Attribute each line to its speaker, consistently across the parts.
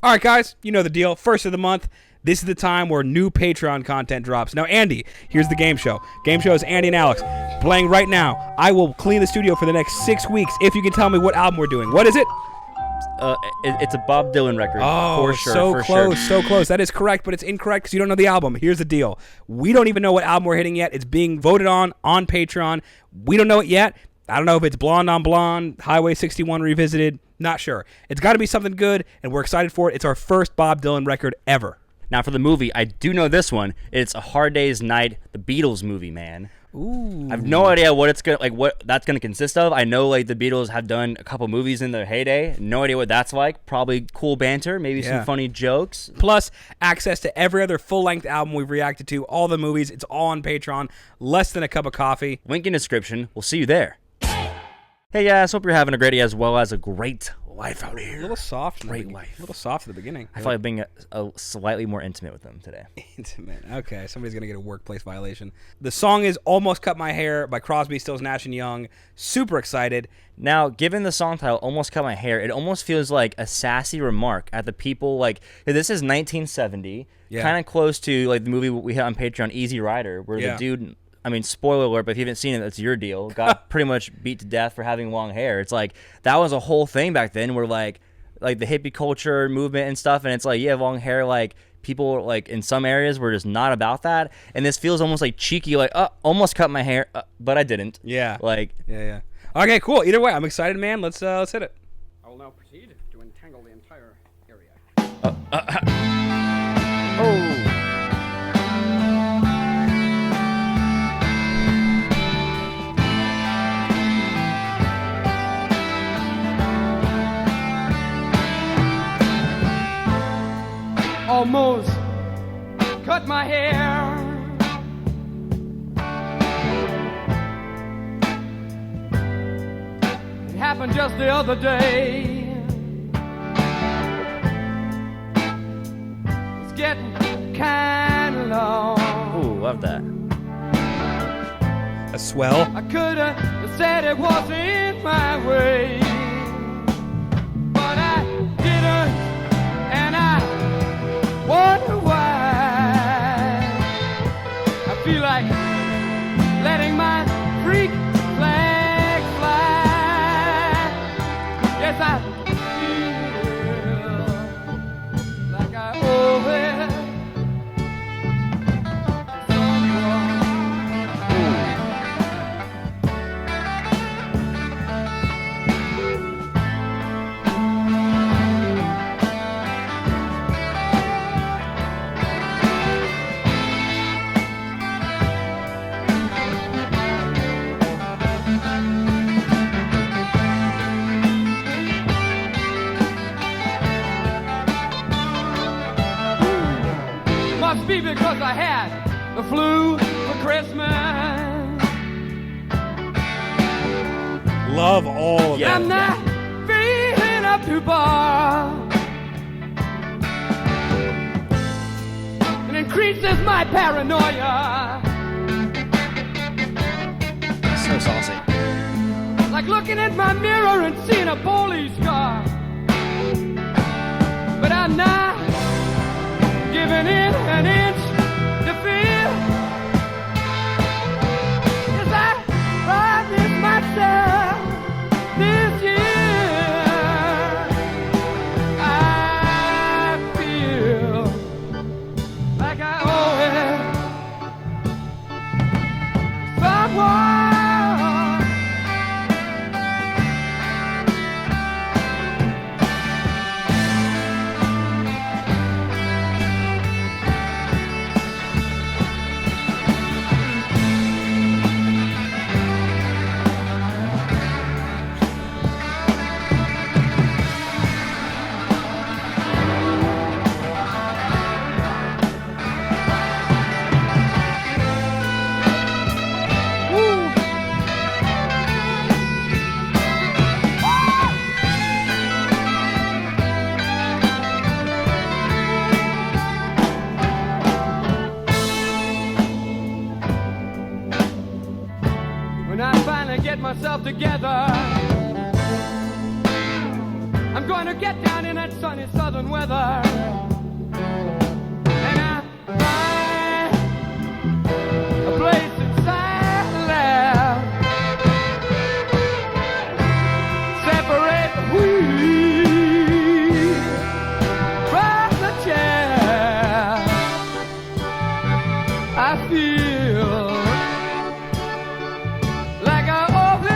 Speaker 1: All right, guys, you know the deal. First of the month, this is the time where new Patreon content drops. Now, Andy, here's the game show. Game show is Andy and Alex playing right now. I will clean the studio for the next 6 weeks if you can tell me what album we're doing. What is it?
Speaker 2: It's a Bob Dylan record.
Speaker 1: Oh,
Speaker 2: for sure,
Speaker 1: so
Speaker 2: for
Speaker 1: close,
Speaker 2: sure.
Speaker 1: so close. That is correct, but it's incorrect because you don't know the album. Here's the deal. We don't even know what album we're hitting yet. It's being voted on Patreon. We don't know it yet. I don't know if it's Blonde on Blonde, Highway 61 Revisited. Not sure. It's got to be something good, and we're excited for it. It's our first Bob Dylan record ever.
Speaker 2: Now, for the movie, I do know this one. It's A Hard Day's Night, the Beatles movie, man.
Speaker 1: Ooh.
Speaker 2: I have no idea what that's gonna consist of. I know the Beatles have done a couple movies in their heyday. No idea what that's like. Probably cool banter, maybe some funny jokes.
Speaker 1: Plus, access to every other full-length album we've reacted to, all the movies. It's all on Patreon. Less than a cup of coffee.
Speaker 2: Link in description. We'll see you there. Hey guys, hope you're having a great day as well as a great life out here.
Speaker 1: A little soft.
Speaker 2: Great life.
Speaker 1: A little soft at the beginning.
Speaker 2: I feel like being a slightly more intimate with them today.
Speaker 1: Intimate. Okay, somebody's going to get a workplace violation. The song is Almost Cut My Hair by Crosby, Stills, Nash & Young. Super excited.
Speaker 2: Now, given the song title, Almost Cut My Hair, it almost feels like a sassy remark at the people, this is 1970, kind of close to, the movie we hit on Patreon, Easy Rider, where the dude... I mean, spoiler alert, but if you haven't seen it, that's your deal. Got pretty much beat to death for having long hair. It's that was a whole thing back then where, the hippie culture movement and stuff, and it's you have long hair, people, in some areas were just not about that. And this feels almost cheeky, almost cut my hair, but I didn't.
Speaker 1: Yeah.
Speaker 2: Yeah.
Speaker 1: Okay, cool. Either way, I'm excited, man. Let's hit it.
Speaker 3: I will now proceed to entangle the entire area.
Speaker 2: Oh.
Speaker 3: Almost cut my hair. It happened just the other day. It's getting kind of long.
Speaker 2: Ooh, love that.
Speaker 1: A swell.
Speaker 3: I could have said it wasn't my way, but I didn't, and I wonder why. I feel like letting my freak flag fly. Yes, I feel like I owe it to someone. Must be because I had the flu for Christmas.
Speaker 1: Love all of
Speaker 3: I'm
Speaker 1: that.
Speaker 3: not feeling up to bar. It increases my paranoia.
Speaker 2: So saucy.
Speaker 3: Like looking at my mirror and seeing a police car. But I'm not giving in an inch to fear. Yes, I promised myself this year. I feel like I owe it to someone. When I finally get myself together, I'm going to get down in that sunny southern weather. And I find a place inside there. Separate the wheat from the chair. I feel like I owe it.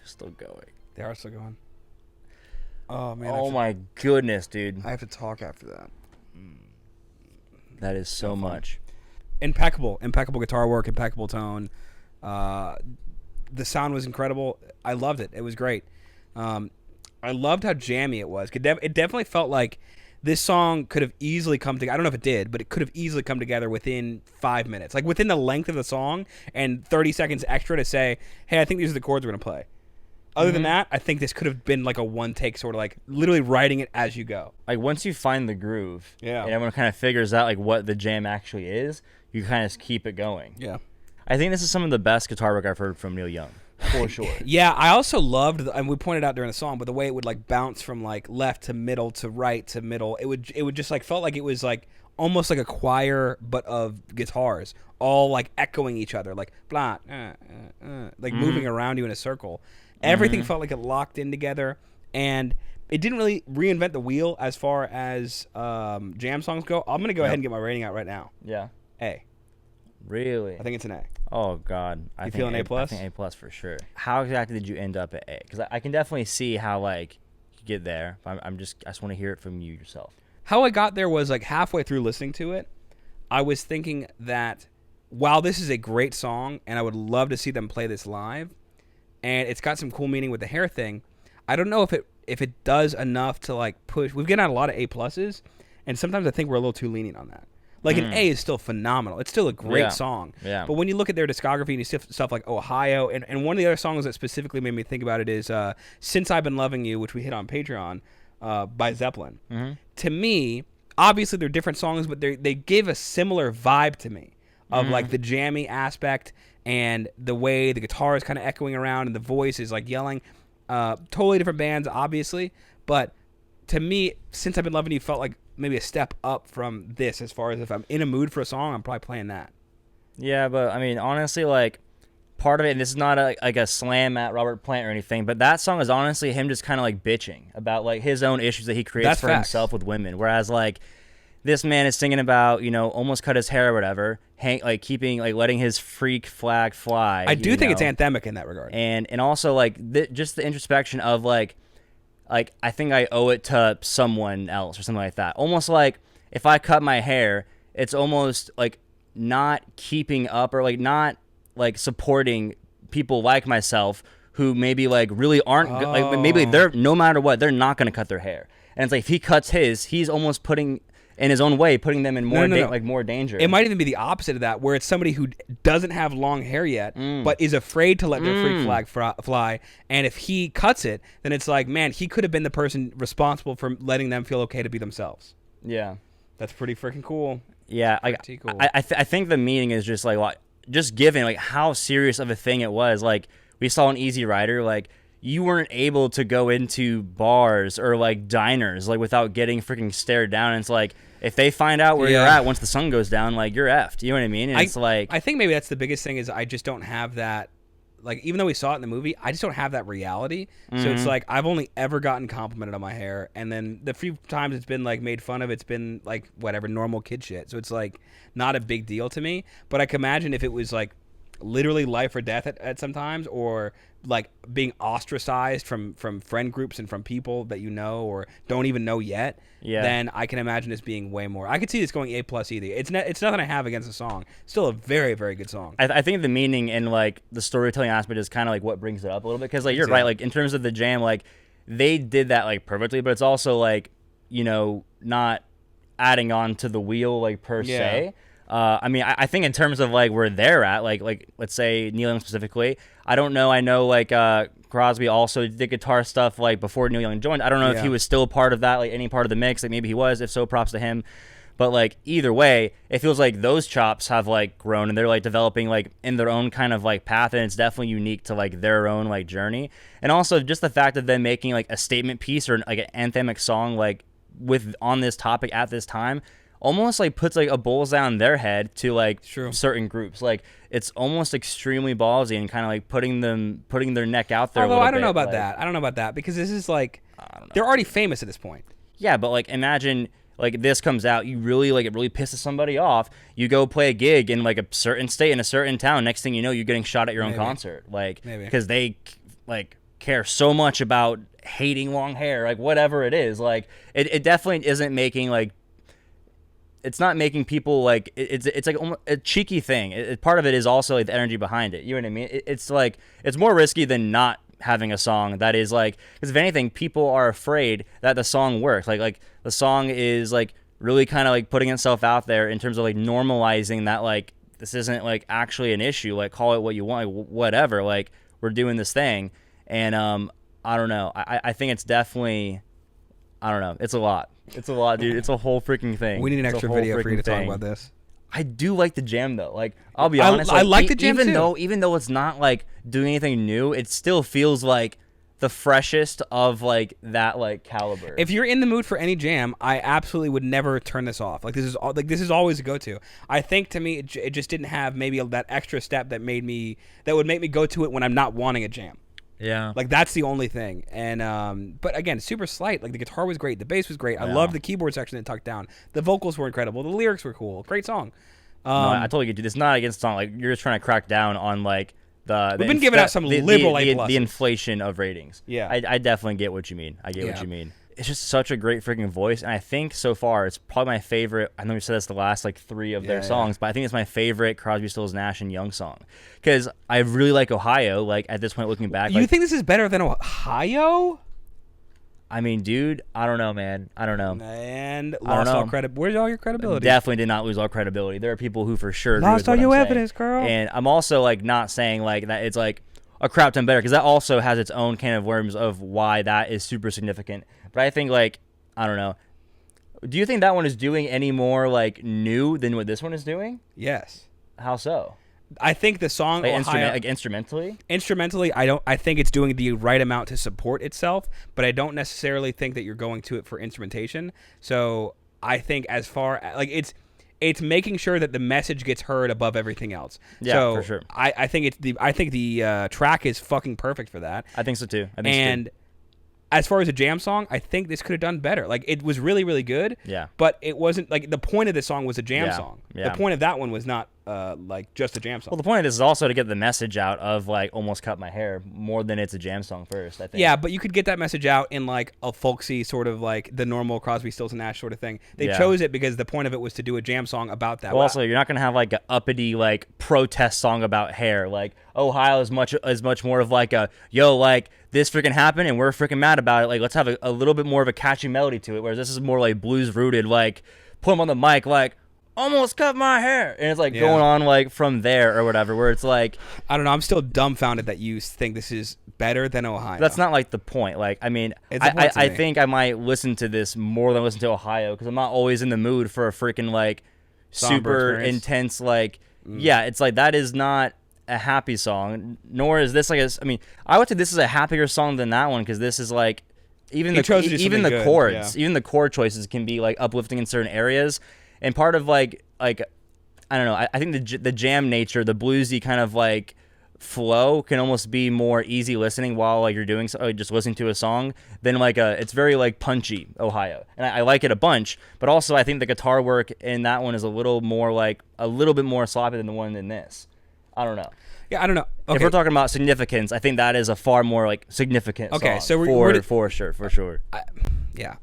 Speaker 2: Still going.
Speaker 1: They are still going. Oh man.
Speaker 2: Oh my goodness, dude.
Speaker 1: I have to talk after that.
Speaker 2: That is so much.
Speaker 1: Impeccable guitar work, impeccable tone. The sound was incredible. I loved it. It was great. I loved how jammy it was. It definitely felt like this song could have easily come together. I don't know if it did, but it could have easily come together within 5 minutes. Like within the length of the song and 30 seconds extra to say, hey, I think these are the chords we're going to play. Other than that, I think this could have been like a one take, sort of like literally writing it as you go.
Speaker 2: Like once you find the groove,
Speaker 1: yeah,
Speaker 2: and everyone kind of figures out like what the jam actually is, you kind of keep it going.
Speaker 1: Yeah,
Speaker 2: I think this is some of the best guitar work I've heard from Neil Young, for sure.
Speaker 1: Yeah, I also loved, and we pointed out during the song, but the way it would like bounce from like left to middle to right to middle, it would just like felt like it was like almost like a choir, but of guitars, all like echoing each other, like blah, like moving around you in a circle. Everything felt like it locked in together, and it didn't really reinvent the wheel as far as jam songs go. I'm going to go ahead and get my rating out right now.
Speaker 2: Yeah.
Speaker 1: A.
Speaker 2: Really?
Speaker 1: I think it's an A.
Speaker 2: Oh, God.
Speaker 1: You feel an A+?
Speaker 2: I think A+ for sure. How exactly did you end up at A? Because I can definitely see how, like, you get there. I just want to hear it from you yourself.
Speaker 1: How I got there was, like, halfway through listening to it, I was thinking that while this is a great song, and I would love to see them play this live, and it's got some cool meaning with the hair thing, I don't know if it does enough to like push. We've gotten out a lot of A+, and sometimes I think we're a little too lenient on that. Like an A is still phenomenal. It's still a great song.
Speaker 2: Yeah.
Speaker 1: But when you look at their discography and you see stuff like Ohio, and one of the other songs that specifically made me think about it is Since I've Been Loving You, which we hit on Patreon, by Zeppelin. To me, obviously they're different songs, but they give a similar vibe to me of like the jammy aspect and the way the guitar is kind of echoing around and the voice is like yelling. Totally different bands, obviously, but to me, Since I've Been Loving You felt like maybe a step up from this, as far as if I'm in a mood for a song, I'm probably playing that.
Speaker 2: Yeah, but I mean, honestly, like part of it, and this is not like a slam at Robert Plant or anything, but that song is honestly him just kind of like bitching about like his own issues that he creates for himself with women, whereas like this man is singing about, almost cut his hair or whatever, letting his freak flag fly.
Speaker 1: I do think it's anthemic in that regard.
Speaker 2: And also, like, just the introspection of, like, I think I owe it to someone else or something like that. Almost like, if I cut my hair, it's almost, like, not keeping up or, like, not, like, supporting people like myself who maybe, like, really aren't, like, maybe they're, no matter what, they're not going to cut their hair. And it's like, if he cuts his, he's almost putting in his own way, putting them in more more danger.
Speaker 1: It might even be the opposite of that, where it's somebody who doesn't have long hair yet, but is afraid to let their freak flag fly. And if he cuts it, then it's like, man, he could have been the person responsible for letting them feel okay to be themselves.
Speaker 2: Yeah,
Speaker 1: that's pretty freaking cool.
Speaker 2: Yeah,
Speaker 1: cool.
Speaker 2: I think the meaning is just like just given like how serious of a thing it was. Like we saw in Easy Rider, like you weren't able to go into bars or like diners like without getting freaking stared down. And it's like, if they find out where you're at once the sun goes down, like you're effed. You know what I mean? And it's like,
Speaker 1: I think maybe that's the biggest thing is I just don't have that. Like, even though we saw it in the movie, I just don't have that reality. So it's like I've only ever gotten complimented on my hair, and then the few times it's been like made fun of, it's been like whatever normal kid shit. So it's like not a big deal to me. But I can imagine if it was like literally life or death at sometimes, or like being ostracized from friend groups and from people that you know or don't even know yet, then I can imagine this being way more. I could see this going A+ either. It's nothing I have against the song. Still a very, very good song.
Speaker 2: I think the meaning and like the storytelling aspect is kind of like what brings it up a little bit, because like you're right, like in terms of the jam, like they did that like perfectly, but it's also like, you know, not adding on to the wheel like per se. I mean, I think in terms of like where they're at, like let's say Neil Young specifically, I don't know. I know like Crosby also did guitar stuff like before Neil Young joined. I don't know if he was still a part of that, like any part of the mix. Like maybe he was. If so, props to him. But like either way, it feels like those chops have like grown and they're like developing like in their own kind of like path, and it's definitely unique to like their own like journey. And also just the fact of them making like a statement piece or like an anthemic song like with on this topic at this time almost like puts like a bullseye on their head to like certain groups. Like it's almost extremely ballsy and kind of like putting their neck out there.
Speaker 1: Although I don't know about
Speaker 2: like,
Speaker 1: that. I don't know about that because this is like they're already famous at this point.
Speaker 2: Yeah, but like imagine like this comes out, you really like it really pisses somebody off. You go play a gig in like a certain state in a certain town. Next thing you know, you're getting shot at your own concert. Like because they like care so much about hating long hair, like whatever it is. Like it definitely isn't making like. It's not making people like it's like a cheeky thing. Part of it is also like the energy behind it. You know what I mean? It's like it's more risky than not having a song that is like, because if anything, people are afraid that the song works. Like the song is like really kind of like putting itself out there in terms of like normalizing that like this isn't like actually an issue. Like call it what you want, like, whatever. Like we're doing this thing, and I don't know. I think it's definitely. I don't know. It's a lot. It's a lot, dude. It's a whole freaking thing.
Speaker 1: We need an extra video for you to talk about this.
Speaker 2: I do like the jam though. Like I'll be honest.
Speaker 1: I like the jam too.
Speaker 2: Even though it's not like doing anything new, it still feels like the freshest of like that like caliber.
Speaker 1: If you're in the mood for any jam, I absolutely would never turn this off. Like this is always a go-to. I think to me it just didn't have maybe that extra step that would make me go to it when I'm not wanting a jam.
Speaker 2: Yeah.
Speaker 1: Like that's the only thing. And but again, super slight. Like the guitar was great, the bass was great. I loved the keyboard section that tucked down. The vocals were incredible. The lyrics were cool. Great song.
Speaker 2: No, I totally get you. It's not against the song. Like you're just trying to crack down on like
Speaker 1: we've been giving out some liberal A+.
Speaker 2: The inflation of ratings.
Speaker 1: Yeah.
Speaker 2: I definitely get what you mean. I get what you mean. It's just such a great freaking voice, and I think so far it's probably my favorite. I know we said this the last like 3 of their songs, but I think it's my favorite Crosby, Stills, Nash, and Young song because I really like Ohio. Like at this point, looking back,
Speaker 1: you think this is better than Ohio?
Speaker 2: I mean, dude, I don't know, man. I don't know.
Speaker 1: And lost all credit. Where's all your credibility?
Speaker 2: Definitely did not lose all credibility. There are people who for sure
Speaker 1: lost all your evidence, girl.
Speaker 2: And I'm also like not saying like that it's like a crap ton better because that also has its own can of worms of why that is super significant. But I think like I don't know. Do you think that one is doing any more like new than what this one is doing?
Speaker 1: Yes.
Speaker 2: How so?
Speaker 1: I think the song
Speaker 2: like instrumentally.
Speaker 1: Instrumentally, I think it's doing the right amount to support itself, but I don't necessarily think that you're going to it for instrumentation. So I think as far like it's making sure that the message gets heard above everything else.
Speaker 2: Yeah,
Speaker 1: so
Speaker 2: for sure.
Speaker 1: I think the track is fucking perfect for that.
Speaker 2: I think so too.
Speaker 1: As far as a jam song, I think this could have done better. Like it was really, really good.
Speaker 2: Yeah.
Speaker 1: But it wasn't like the point of this song was a jam song.
Speaker 2: Yeah.
Speaker 1: The point of that one was not like just a jam song.
Speaker 2: Well, the point of this is also to get the message out of like almost cut my hair more than it's a jam song first. I think.
Speaker 1: Yeah, but you could get that message out in like a folksy sort of like the normal Crosby, Stills, and Nash sort of thing. They chose it because the point of it was to do a jam song about that.
Speaker 2: Well, also you're not gonna have like an uppity like protest song about hair. Like Ohio is much more of like a yo like this freaking happened and we're freaking mad about it. Like let's have a little bit more of a catchy melody to it. Whereas this is more like blues rooted. Like put them on the mic like. Almost cut my hair, and it's like going on like from there or whatever. Where it's like,
Speaker 1: I don't know. I'm still dumbfounded that you think this is better than Ohio.
Speaker 2: That's not like the point. Like, I mean, I think I might listen to this more than listen to Ohio because I'm not always in the mood for a freaking like super intense like. Yeah, it's like that is not a happy song. Nor is this like I mean, I would say this is a happier song than that one because this is like. Even the chords, even the chord choices can be like uplifting in certain areas. And part of like I don't know. I think the jam nature, the bluesy kind of like flow, can almost be more easy listening while like you're doing just listening to a song than like it's very like punchy Ohio, and I like it a bunch. But also I think the guitar work in that one is a little bit more sloppy than the one in this. I don't know.
Speaker 1: Yeah, I don't know. Okay.
Speaker 2: If we're talking about significance, I think that is a far more like significant
Speaker 1: Okay,
Speaker 2: song
Speaker 1: so we're
Speaker 2: for sure.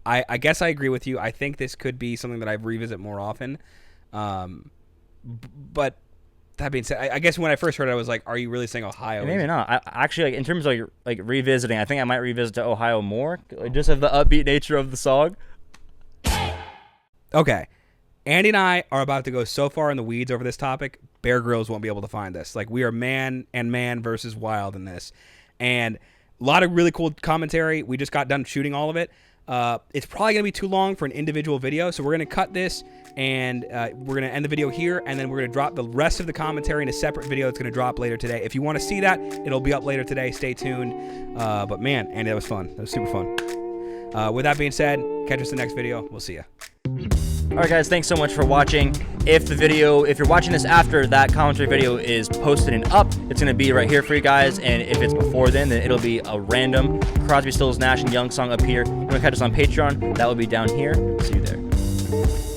Speaker 1: I guess I agree with you. I think this could be something that I revisit more often. But that being said, I guess when I first heard it, I was like, "Are you really saying Ohio?"
Speaker 2: Maybe not. I actually, like, in terms of like revisiting, I think I might revisit to Ohio more, just of the upbeat nature of the song.
Speaker 1: Okay, Andy and I are about to go so far in the weeds over this topic. Bear Grylls won't be able to find this. Like, we are man versus wild in this, and a lot of really cool commentary. We just got done shooting all of it. It's probably gonna be too long for an individual video, so we're gonna cut this and we're gonna end the video here, and then we're gonna drop the rest of the commentary in a separate video that's gonna drop later today. If you want to see that, it'll be up later today. Stay tuned. But man, Andy, that was fun. That was super fun. With that being said, catch us in the next video. We'll see ya.
Speaker 2: All right, guys, thanks so much for watching. If you're watching this after that commentary video is posted and up, it's going to be right here for you guys. And if it's before then it'll be a random Crosby, Stills, Nash, and Young song up here. If you want to catch us on Patreon, that will be down here. See you there.